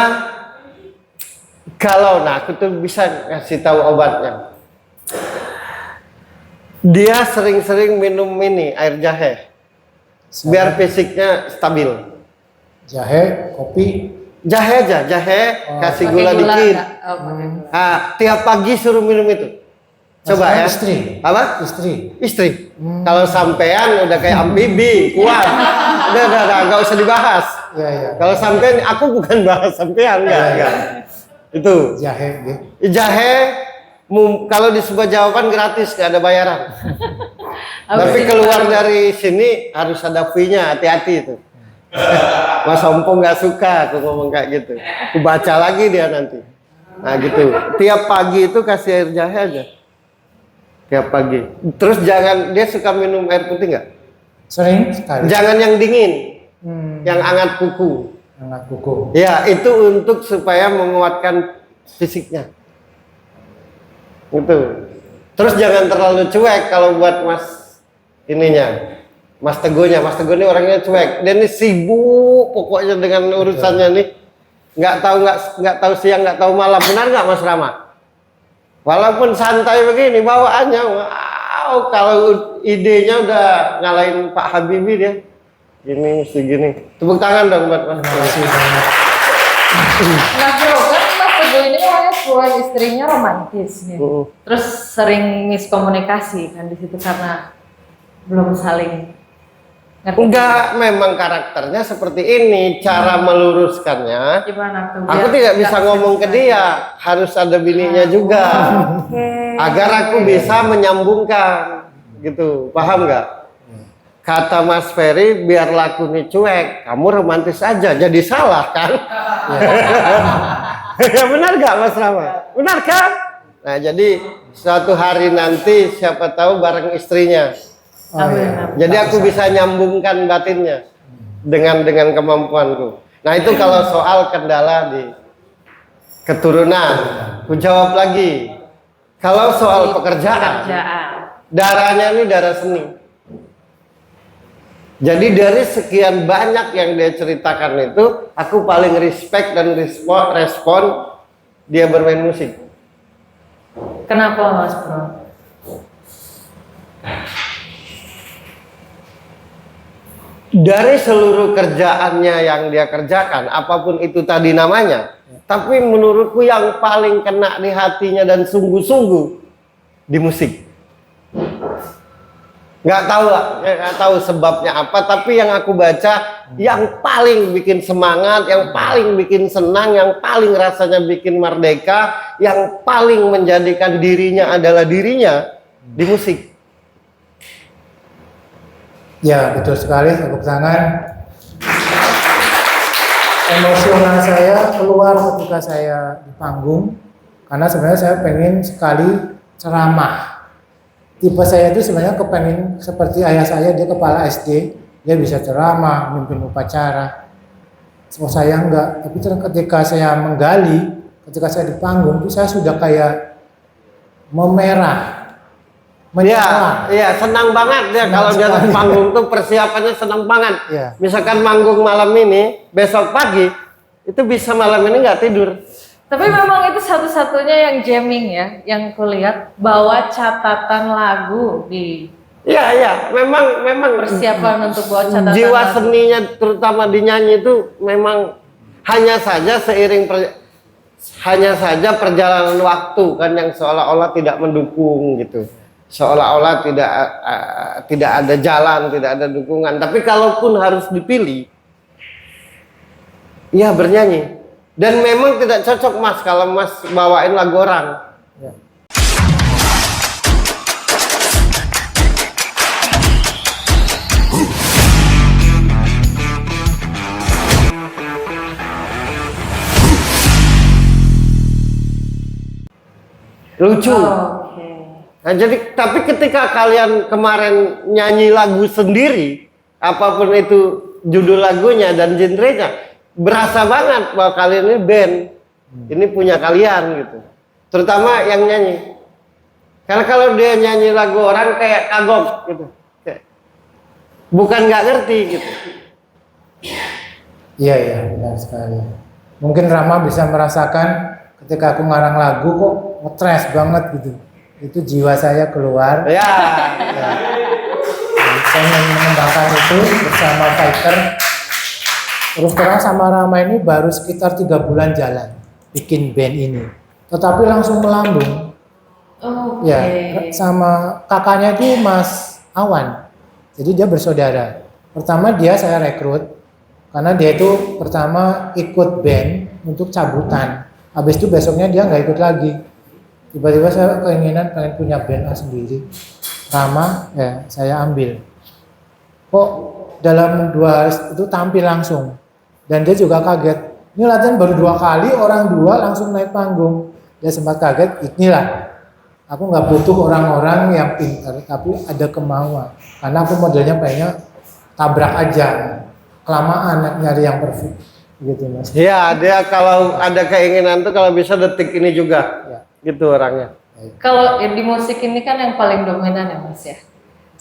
kalau aku tuh bisa kasih tahu obatnya. Dia sering-sering minum ini air jahe, biar fisiknya stabil. Jahe, kopi. Jahe aja, kasih gula dikit. Nah, tiap pagi suruh minum itu. Coba ya. Istri. Apa? Istri. Kalau sampean udah kayak ambibi, kuat. Udah, nggak usah dibahas. Ya. Kalau sampean, aku bukan bahas sampean, enggak. Itu. Jahe, kalau di sebuah jawaban gratis, nggak ada bayaran. Tapi keluar dari sini harus ada fee-nya, hati-hati itu. Mas Ompong nggak suka aku ngomong kayak gitu. Aku baca lagi dia nanti. Nah gitu. Tiap pagi itu kasih air jahe aja. Tiap pagi. Terus jangan, dia suka minum air putih nggak? Sering sekali. Jangan yang dingin, yang hangat kuku. Hangat kuku. Ya itu untuk supaya menguatkan fisiknya. Gitu. Terus jangan terlalu cuek kalau buat Mas ininya. Mas Teguh ini orangnya cuek. Dia ini sibuk pokoknya dengan urusannya nih. Nggak tahu siang, nggak tahu malam. Benar nggak Mas Rama? Walaupun santai begini bawaannya, wow, kalau idenya udah ngalahin Pak Habibie dia. Gini mesti gini. Tepuk tangan dong buat Mas. Nah bro, kan Mas Teguh ini orangnya selain istrinya romantis nih. Terus sering miskomunikasi kan di situ karena belum saling. Enggak, memang karakternya seperti ini. Cara meluruskannya, gimana tuh? Aku tidak bisa ngomong ke dia, harus ada bininya juga, agar aku bisa menyambungkan, gitu. Paham nggak? Kata Mas Ferry, biar laku nih cuek, kamu romantis aja, jadi salah kan? Ya benar nggak Mas Rama? Benar kan? Nah jadi suatu hari nanti siapa tahu bareng istrinya. Jadi aku bisa nyambungkan batinnya dengan kemampuanku. Nah itu kalau soal kendala di keturunan. Aku jawab lagi. Kalau soal pekerjaan, darahnya ini darah seni. Jadi dari sekian banyak yang dia ceritakan itu, aku paling respect dan respon dia bermain musik. Kenapa Mas Bro? Dari seluruh kerjaannya yang dia kerjakan, apapun itu tadi namanya, tapi menurutku yang paling kena di hatinya dan sungguh-sungguh di musik. nggak tahu sebabnya apa, tapi yang aku baca yang paling bikin semangat, yang paling bikin senang, yang paling rasanya bikin merdeka, yang paling menjadikan dirinya adalah dirinya di musik. Ya, betul sekali, tepuk tangan. Emosional saya keluar ketika saya di panggung, karena sebenarnya saya pengen sekali ceramah. Tipe saya itu sebenarnya kepengen seperti ayah saya, dia kepala SD, dia bisa ceramah, mimpin upacara. So, saya enggak, tapi ketika saya menggali, ketika saya di panggung, itu saya sudah kayak memerah, menyala. Iya, senang banget dia kalau dia di panggung tuh persiapannya senang banget. Ya. Misalkan manggung malam ini, besok pagi itu bisa malam ini nggak tidur. Tapi memang itu satu-satunya yang jamming ya, yang kulihat bawa catatan lagu di Iya, memang persiapan untuk bawa catatan jiwa lagu. seninya terutama di nyanyi itu memang hanya saja perjalanan waktu kan yang seolah-olah tidak mendukung gitu. Seolah-olah tidak ada jalan, tidak ada dukungan. Tapi kalaupun harus dipilih, ya bernyanyi. Dan memang tidak cocok Mas kalau Mas bawain lagu orang. Ya. Lucu. Oke. Nah, jadi tapi ketika kalian kemarin nyanyi lagu sendiri, apapun itu judul lagunya dan genrenya, berasa banget bahwa kalian ini band. Ini punya kalian gitu. Terutama yang nyanyi. Karena kalau dia nyanyi lagu orang kayak kagok gitu. Bukan nggak ngerti gitu. Iya, benar sekali. Mungkin Rama bisa merasakan ketika aku ngarang lagu kok ngetres banget gitu. Itu jiwa saya keluar. Ya. Ya. Saya mengembangkan itu bersama Fighter. Terus terang sama Rama ini baru sekitar 3 bulan jalan bikin band ini. Tetapi langsung melambung. Oke. Ya, sama kakaknya itu Mas Awan. Jadi dia bersaudara. Pertama dia saya rekrut karena dia itu pertama ikut band untuk cabutan. Habis itu besoknya dia nggak ikut lagi. Tiba-tiba saya keinginan pengen punya band sendiri. Rama, ya saya ambil. Kok dalam 2 hari itu tampil langsung. Dan dia juga kaget. Ini latihan baru 2 kali, orang 2 langsung naik panggung. Dia sempat kaget, inilah. Aku nggak butuh orang-orang yang pintar, tapi ada kemauan. Karena aku modelnya pengennya tabrak aja. Kelamaan nyari yang perfect. Gitu Mas. Ya, dia kalau ada keinginan tuh kalau bisa detik ini juga. Ya. Gitu orangnya. Kalau di musik ini kan yang paling dominan ya Mas ya,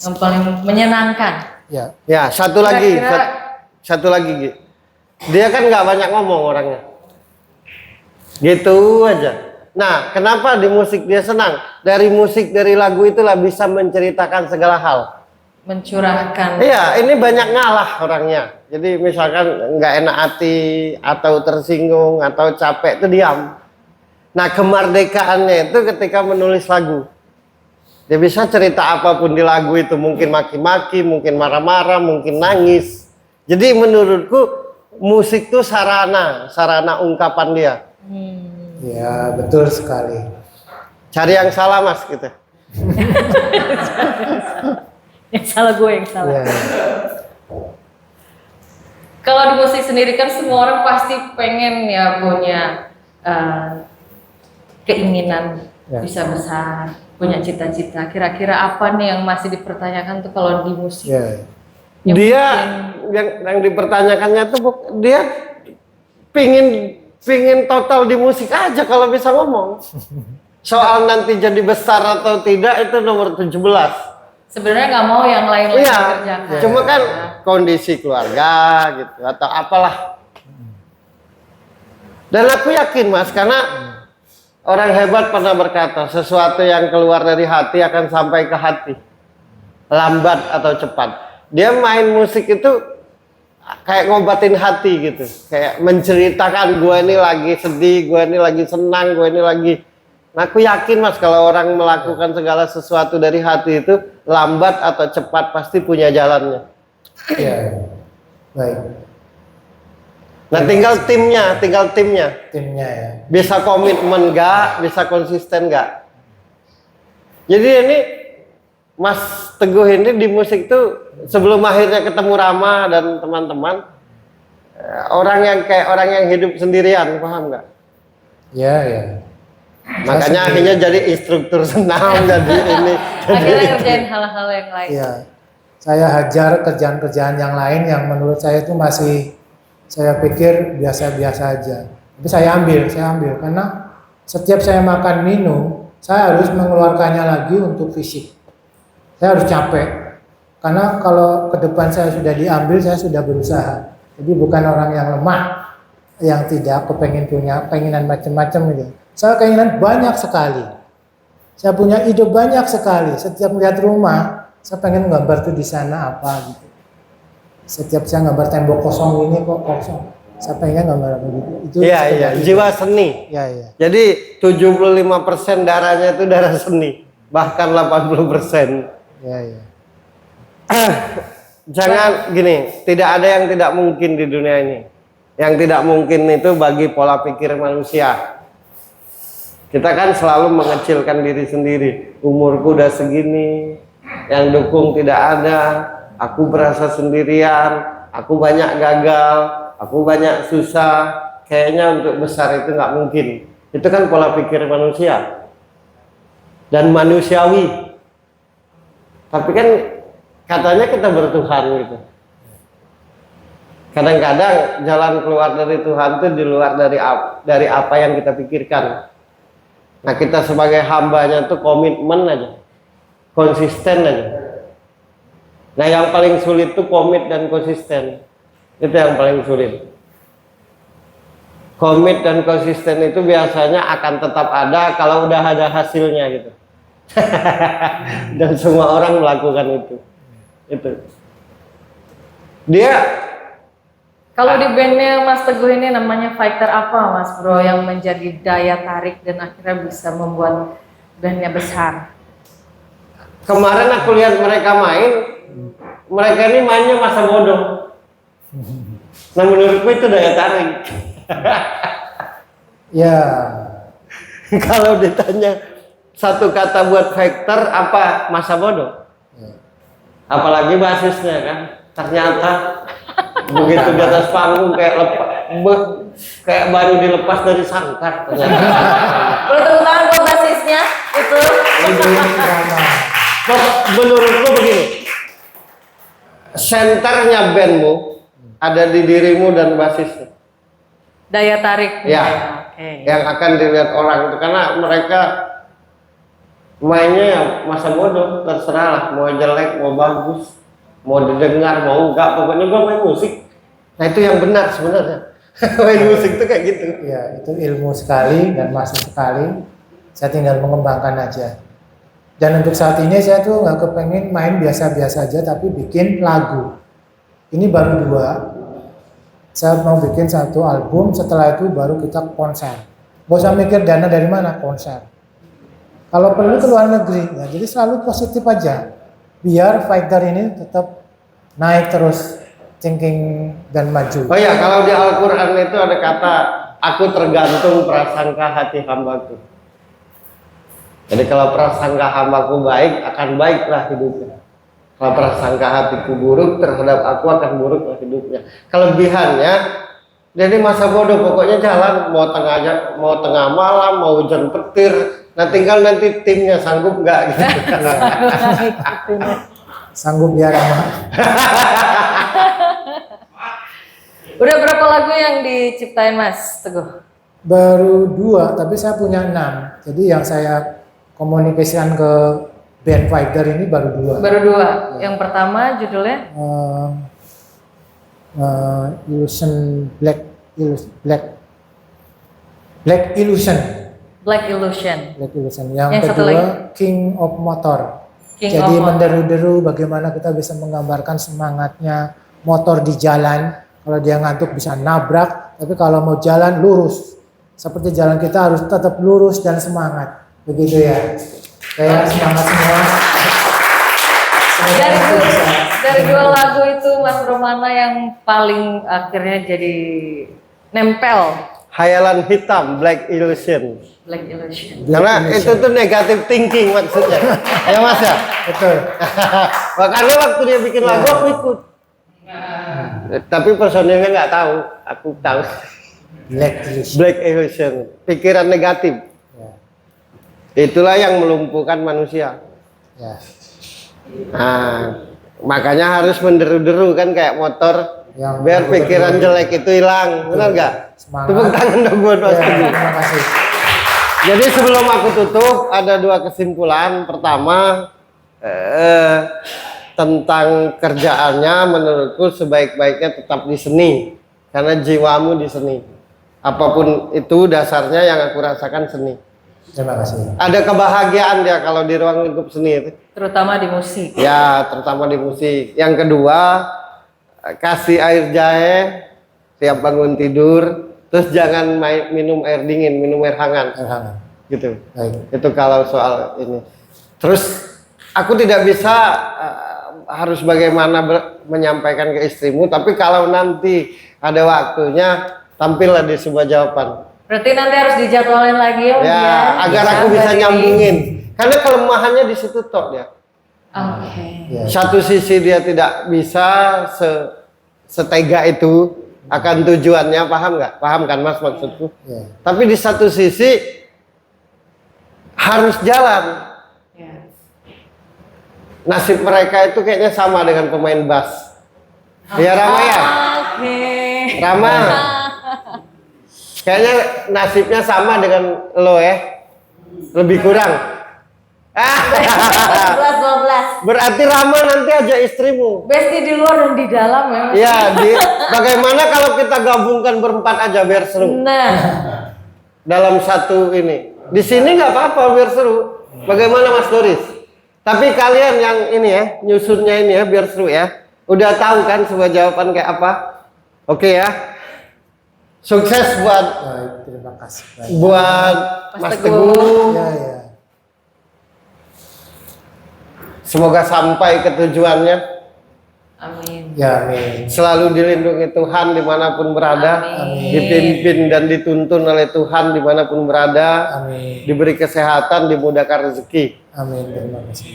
yang paling menyenangkan. Ya. Ya, satu lagi, Kira-kira- satu lagi, Gi. Dia kan nggak banyak ngomong orangnya. Gitu aja. Nah, kenapa di musik dia senang? Dari musik, dari lagu itulah bisa menceritakan segala hal. Mencurahkan. Iya, ini banyak ngalah orangnya. Jadi misalkan nggak enak hati, atau tersinggung, atau capek, itu diam. Nah, kemerdekaannya itu ketika menulis lagu. Dia bisa cerita apapun di lagu itu, mungkin maki-maki, mungkin marah-marah, mungkin nangis. Jadi menurutku musik itu sarana ungkapan dia. Ya, betul sekali. Cari yang salah Mas gitu. Yang salah gue yang salah. Ya. Kalau di musik sendiri kan semua orang pasti pengen ya punya keinginan Ya. bisa besar, punya cita-cita. Kira-kira apa nih yang masih dipertanyakan tuh kalau di musik? Ya. Yang Dia mungkin- yang dipertanyakannya tuh dia pingin total di musik aja kalau bisa ngomong. Soal nanti jadi besar atau tidak itu nomor 17. sebenarnya nggak mau yang lain-lain Iya, dikerjakan. cuma kan kondisi keluarga gitu atau apalah. Dan aku yakin Mas, karena orang hebat pernah berkata sesuatu yang keluar dari hati akan sampai ke hati, lambat atau cepat. Dia main musik itu kayak ngobatin hati gitu, kayak menceritakan gue ini lagi sedih, gue ini lagi senang, gue ini lagi. Nah, aku yakin Mas kalau orang melakukan segala sesuatu dari hati itu lambat atau cepat pasti punya jalannya. Iya. Baik. Nah, tinggal timnya. Timnya ya. Bisa komitmen nggak, bisa konsisten nggak. Jadi ini Mas Teguh ini di musik tuh sebelum akhirnya ketemu Rama dan teman-teman, orang yang hidup sendirian, paham nggak? Iya, iya. Makanya akhirnya jadi instruktur senam, jadi ini. Akhirnya ngerjain hal-hal yang lain. Iya. Saya hajar kerjaan-kerjaan yang lain yang menurut saya itu masih saya pikir biasa-biasa aja. Tapi saya ambil karena setiap saya makan minum, saya harus mengeluarkannya lagi untuk fisik. Saya harus capek. Karena kalau ke depan saya sudah diambil, saya sudah berusaha. Jadi bukan orang yang lemah, yang tidak kepengen punya keinginan macam-macam gitu. Saya keinginan banyak sekali. Saya punya ide banyak sekali. Setiap melihat rumah, saya pengen gambar tuh di sana apa gitu. Setiap saya gambar tembok kosong ini kok kosong. Saya pengen gambar apa gitu. Itu Iya, jiwa seni. Iya. Jadi 75% darahnya itu darah seni, bahkan 80%. Iya. Jangan gini, tidak ada yang tidak mungkin di dunia ini. Yang tidak mungkin itu bagi pola pikir manusia. Kita kan selalu mengecilkan diri sendiri. Umurku udah segini, yang dukung tidak ada, aku berasa sendirian, aku banyak gagal, aku banyak susah, kayaknya untuk besar itu nggak mungkin. Itu kan pola pikir manusia dan manusiawi. Tapi kan katanya kita bertuhan gitu. Kadang-kadang jalan keluar dari Tuhan itu di luar dari apa yang kita pikirkan. Nah, kita sebagai hambanya tuh komitmen aja, konsisten aja. Nah, yang paling sulit tuh komit dan konsisten. Itu yang paling sulit. Komit dan konsisten itu biasanya akan tetap ada kalau udah ada hasilnya gitu. Dan semua orang melakukan itu. Dia Kalau di bandnya Mas Teguh ini namanya Fighter apa Mas Bro yang menjadi daya tarik dan akhirnya bisa membuat bandnya besar? kemarin aku lihat mereka ini mainnya masa bodoh. Nah, menurutku itu daya tarik. Ya. Kalau ditanya satu kata buat Factor apa, masa bodoh. Apalagi basisnya kan, ternyata begitu di atas panggung kayak baru dilepas dari sangkar ternyata. Boleh tepuk tangan buat basisnya itu. Menurutku begini, senternya bandmu ada di dirimu dan basisnya. Daya tarik. Ya, Oke. yang akan dilihat orang itu karena mereka mainnya ya masa bodoh, terserah lah, mau jelek, mau bagus, mau didengar, mau enggak, pokoknya gua main musik. Nah, itu yang benar sebenarnya. Main musik itu kayak gitu. Ya, itu ilmu sekali dan masuk sekali. Saya tinggal mengembangkan aja. Dan untuk saat ini saya tuh nggak kepengen main biasa-biasa aja, tapi bikin lagu. Ini baru 2. Saya mau bikin 1 album, setelah itu baru kita konser. Gak usah mikir dana dari mana, konser. Kalau perlu ke luar negeri, ya jadi selalu positif aja. Biar Fighter ini tetap naik terus, thinking dan maju. Oh ya, kalau di Al-Quran itu ada kata, aku tergantung prasangka hati hambaku. Jadi kalau prasangka hambaku baik, akan baiklah hidupnya. Kalau prasangka hatiku buruk terhadap aku, akan buruklah hidupnya. Kelebihannya, jadi masa bodoh, pokoknya jalan, mau tengah malam, mau hujan petir. Nah, tinggal nanti timnya sanggup nggak gitu. Sanggup ya Rama. Udah berapa lagu yang diciptain Mas Teguh? Baru 2, tapi saya punya 6. Jadi yang saya komunikasikan ke band Fighter ini baru 2. Baru 2. Yang pertama judulnya? Illusion Black Illusion. Black Illusion. Yang satu kedua lagi? King of Motor. King Jadi of Motor. menderu-deru bagaimana kita bisa menggambarkan semangatnya motor di jalan. Kalau dia ngantuk bisa nabrak, tapi kalau mau jalan lurus. Seperti jalan kita harus tetap lurus dan semangat. Begitu ya. Kayak semangat semua. dari dua lagu itu Mas Bro mana yang paling akhirnya jadi nempel? Hayalan hitam, Black Illusion. Black Illusion. Karena itu tuh negative thinking maksudnya. Ya Mas ya? Betul. Makanya waktu dia bikin lagu aku ikut. Tapi personilnya nggak tahu, aku tahu. Black Illusion. Black Illusion, pikiran negatif. Ya. Itulah yang melumpuhkan manusia. Ya. Nah, makanya harus menderu-deru kan kayak motor, Yang biar pikiran jelek itu hilang, benar nggak? Semangat. Tepuk tangan dong buat Mas Ya, Teguh. terima kasih. Jadi sebelum aku tutup ada dua kesimpulan. Pertama, tentang kerjaannya menurutku sebaik-baiknya tetap di seni, karena jiwamu di seni. Apapun itu dasarnya yang aku rasakan seni. Terima kasih. Ada kebahagiaan dia kalau di ruang lingkup seni itu. Terutama di musik. Ya, terutama di musik. Yang kedua, kasih air jahe tiap bangun tidur, terus jangan minum air dingin, minum air hangat. Hangat. Gitu. Baik. Itu kalau soal ini. Terus aku tidak bisa harus bagaimana menyampaikan ke istrimu, tapi kalau nanti ada waktunya tampillah di sebuah jawaban. Berarti nanti harus dijadwalin lagi ya, Ya, agar aku bisa nyambungin. Karena kelemahannya di situ tok dia. Oke. Ya. Satu sisi dia tidak bisa setega itu akan tujuannya, paham nggak? Paham kan Mas maksudku? Ya. Tapi di satu sisi harus jalan. Ya. Nasib mereka itu kayaknya sama dengan pemain bass. Ya Rama ya? Oke. Rama. Kayaknya nasibnya sama dengan lo ya. Lebih kurang. 11-12. Berarti Rama nanti aja istrimu. Besti di luar dan di dalam ya. Mas? Ya, bagaimana kalau kita gabungkan berempat aja biar seru Nah, dalam satu ini. Di sini nggak apa-apa biar seru. Bagaimana Mas Doris? Tapi kalian yang ini ya, nyusunnya ini ya biar seru ya. Udah tahu kan sebuah jawaban kayak apa? Oke ya. Sukses buat Baik, terima kasih. Baik. Mas Teguh. Ya, ya. Semoga sampai ke tujuannya. amin. Ya, amin. Selalu dilindungi Tuhan dimanapun berada. Amin. Dipimpin dan dituntun oleh Tuhan dimanapun berada. Amin. Diberi kesehatan, dimudahkan rezeki. Amin. Terima kasih.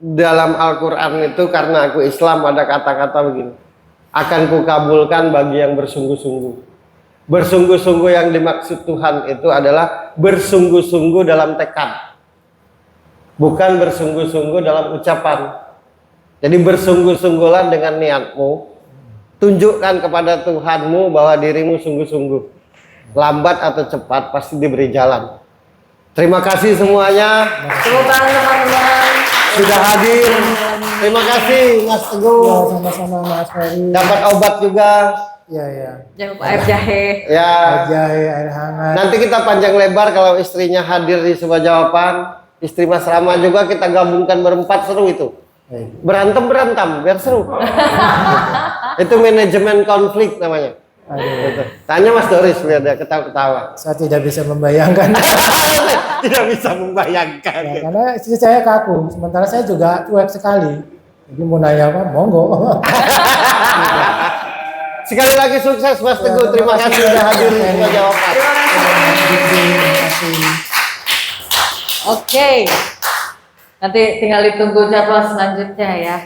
Dalam Al-Quran itu karena aku Islam ada kata-kata begini. Akan kukabulkan bagi yang bersungguh-sungguh. Bersungguh-sungguh yang dimaksud Tuhan itu adalah bersungguh-sungguh dalam tekad. Bukan bersungguh-sungguh dalam ucapan. Jadi bersungguh-sungguhlah dengan niatmu. Tunjukkan kepada Tuhanmu bahwa dirimu sungguh-sungguh. Lambat atau cepat pasti diberi jalan. Terima kasih semuanya Tepuk tangan teman-teman. sudah hadir. Terima kasih Mas Ya, Teguh. sama-sama Mas Ferry. Dapat obat juga. Ya, ya. Jangan lupa air jahe. Ya. Air jahe, air hangat. Nanti kita panjang lebar kalau istrinya hadir di sebuah jawaban. Istri Mas Rama juga kita gabungkan berempat, seru itu. Baik. Berantem biar seru. Itu manajemen konflik namanya. Aduh. Gitu. Tanya Mas Doris, lihat dia ketawa-ketawa. Saya tidak bisa membayangkan. Tidak bisa membayangkan. Ya, karena istri saya kaku, sementara saya juga cuek sekali. Jadi mau nanya apa, monggo. Sekali lagi sukses Mas Teguh. Terima kasih sudah hadir di sebuah jawaban. Terima kasih. Oke. Nanti tinggal ditunggu jadwal selanjutnya ya.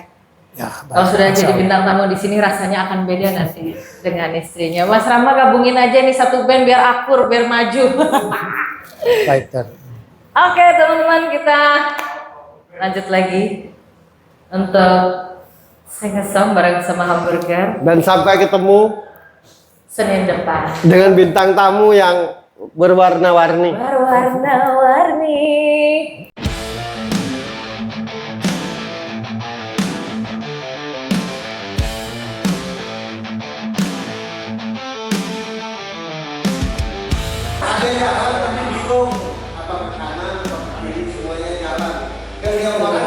Ya, Kalau sudah jadi Insya Allah. bintang tamu di sini rasanya akan beda nanti dengan istrinya. Mas Rama gabungin aja nih satu band biar akur, biar maju. Baik, Ter. Oke teman-teman, kita lanjut lagi untuk sing song bareng sama Hamburger Dan sampai ketemu Senin depan. dengan bintang tamu yang berwarna-warni. Berwarna-warni. Ada jalan tapi bingung apa ke kanan apa ke kiri semuanya jalan. Kan dia orang